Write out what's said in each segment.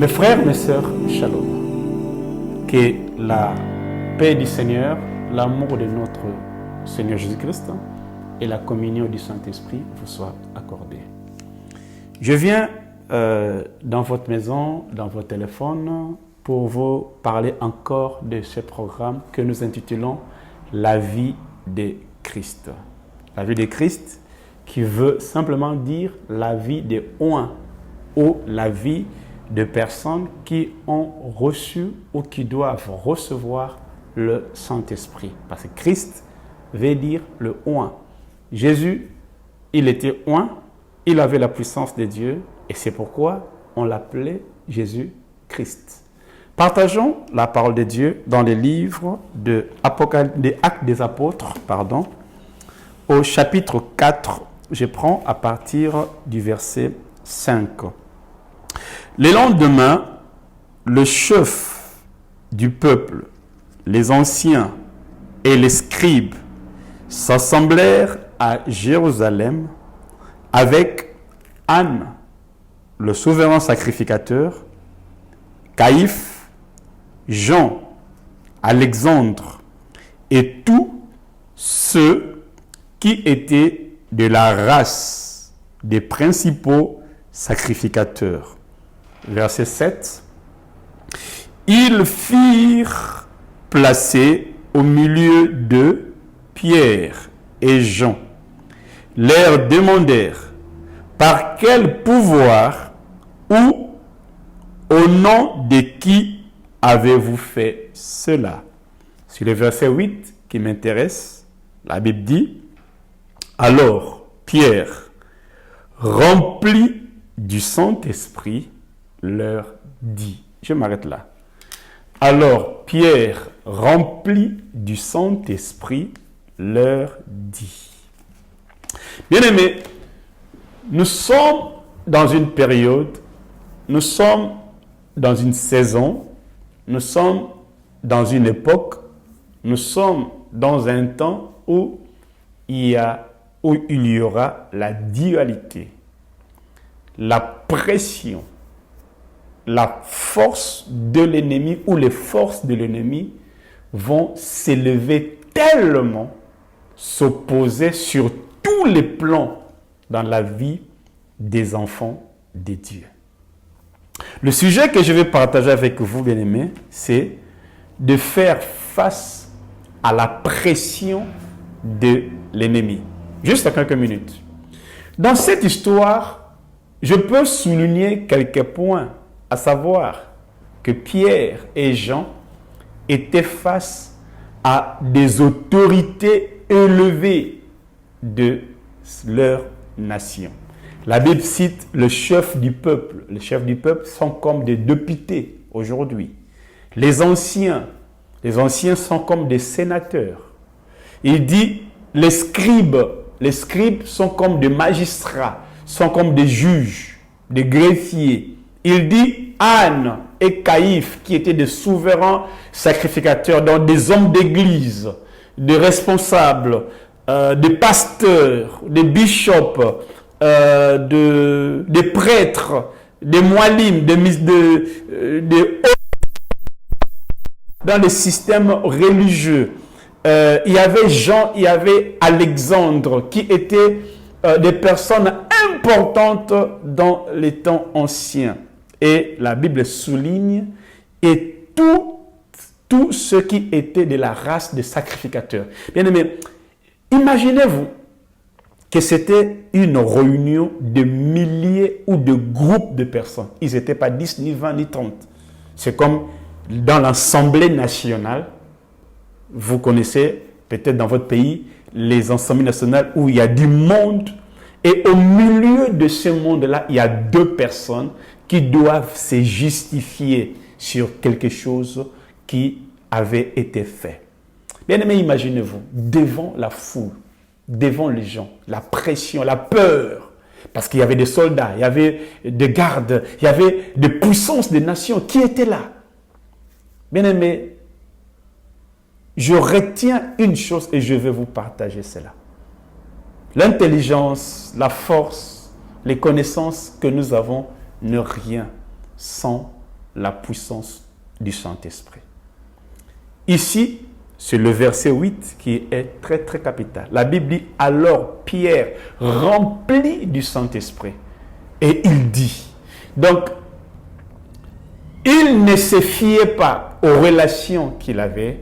Mes frères, mes sœurs, shalom. Que la paix du Seigneur, l'amour de notre Seigneur Jésus-Christ et la communion du Saint-Esprit vous soient accordés. Je viens dans votre maison, dans votre téléphone, pour vous parler encore de ce programme que nous intitulons « La vie de Christ ». La vie de Christ qui veut simplement dire la vie de un ou la vie de personnes qui ont reçu ou qui doivent recevoir le Saint-Esprit. Parce que Christ veut dire le un. Jésus, il était un, il avait la puissance de Dieu et c'est pourquoi on l'appelait Jésus-Christ. Partageons la parole de Dieu dans les livres des Actes des Apôtres, au chapitre 4, je prends à partir du verset 5. Le lendemain, le chef du peuple, les anciens et les scribes s'assemblèrent à Jérusalem avec Anne, le souverain sacrificateur, Caïphe, Jean, Alexandre et tous ceux qui étaient de la race des principaux sacrificateurs. Verset 7. Ils firent placer au milieu d'eux Pierre et Jean. Leur demandèrent par quel pouvoir ou au nom de qui avez-vous fait cela? C'est le verset 8 qui m'intéresse. La Bible dit, alors Pierre, rempli du Saint-Esprit, leur dit. Je m'arrête là. Alors Pierre, rempli du Saint-Esprit, leur dit. Bien-aimés, nous sommes dans une période, nous sommes dans une saison, nous sommes dans une époque, nous sommes dans un temps où il y aura la dualité, la pression, la force de l'ennemi ou les forces de l'ennemi vont s'élever tellement, s'opposer sur tous les plans dans la vie des enfants de Dieu. Le sujet que je vais partager avec vous, bien-aimés, c'est de faire face à la pression de l'ennemi. Juste à quelques minutes. Dans cette histoire, je peux souligner quelques points, à savoir que Pierre et Jean étaient face à des autorités élevées de leur nation. La Bible cite le chef du peuple. Les chefs du peuple sont comme des députés aujourd'hui. Les anciens sont comme des sénateurs. Il dit les scribes sont comme des magistrats, sont comme des juges, des greffiers. Il dit Anne et Caïphe, qui étaient des souverains sacrificateurs, donc des hommes d'église, des responsables, des pasteurs, des bishops, des prêtres, des moalim, dans les systèmes religieux. Il y avait Jean, il y avait Alexandre, qui étaient des personnes importantes dans les temps anciens. Et la Bible souligne, et tous ceux qui étaient de la race des sacrificateurs. Bien aimé, imaginez-vous que c'était une réunion de milliers ou de groupes de personnes. Ils n'étaient pas 10, ni 20, ni 30. C'est comme dans l'Assemblée nationale. Vous connaissez peut-être dans votre pays les assemblées nationales où il y a du monde. Et au milieu de ce monde-là, il y a deux personnes qui doivent se justifier sur quelque chose qui avait été fait. Bien aimé, imaginez-vous, devant la foule, devant les gens, la pression, la peur, parce qu'il y avait des soldats, il y avait des gardes, il y avait des puissances des nations qui étaient là. Bien aimé, je retiens une chose et je vais vous partager cela. L'intelligence, la force, les connaissances que nous avons ne rien sans la puissance du Saint-Esprit. Ici, c'est le verset 8 qui est très très capital. La Bible dit, alors Pierre, rempli du Saint-Esprit, et il dit, donc, il ne se fiait pas aux relations qu'il avait,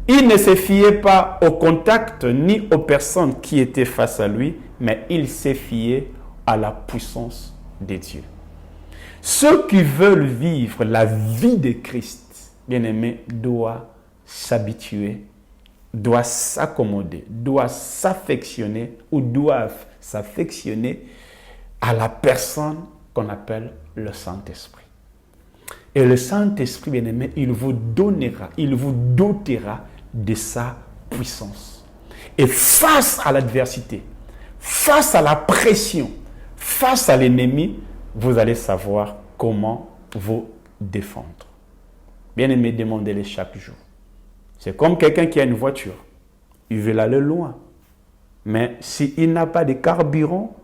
il ne se fiait pas au contact ni aux personnes qui étaient face à lui, mais il se fiait à la puissance de Dieu. Ceux qui veulent vivre la vie de Christ, bien-aimé, doivent s'habituer, doivent s'accommoder, doivent s'affectionner ou doivent s'affectionner à la personne qu'on appelle le Saint-Esprit. Et le Saint-Esprit, bien-aimé, il vous donnera, il vous dotera de sa puissance. Et face à l'adversité, face à la pression, face à l'ennemi, vous allez savoir comment vous défendre. Bien-aimé, demandez-le chaque jour. C'est comme quelqu'un qui a une voiture. Il veut aller loin. Mais s'il n'a pas de carburant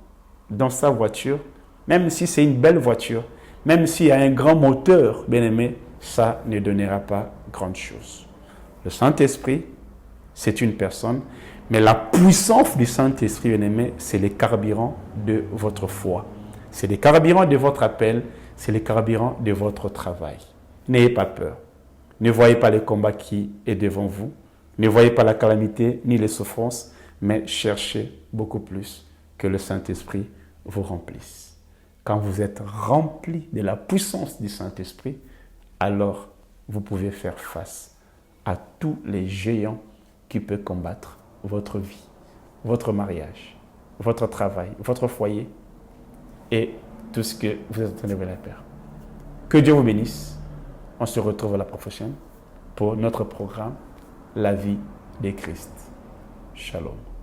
dans sa voiture, même si c'est une belle voiture, même s'il y a un grand moteur, bien-aimé, ça ne donnera pas grande chose. Le Saint-Esprit, c'est une personne, mais la puissance du Saint-Esprit, bien-aimé, c'est le carburant de votre foi. C'est le carburant de votre appel, c'est le carburant de votre travail. N'ayez pas peur. Ne voyez pas le combat qui est devant vous. Ne voyez pas la calamité ni les souffrances, mais cherchez beaucoup plus que le Saint-Esprit vous remplisse. Quand vous êtes rempli de la puissance du Saint-Esprit, alors vous pouvez faire face à tous les géants qui peuvent combattre votre vie, votre mariage, votre travail, votre foyer et tout ce que vous êtes en train de faire. Que Dieu vous bénisse. On se retrouve à la prochaine pour notre programme La vie de Christ. Shalom.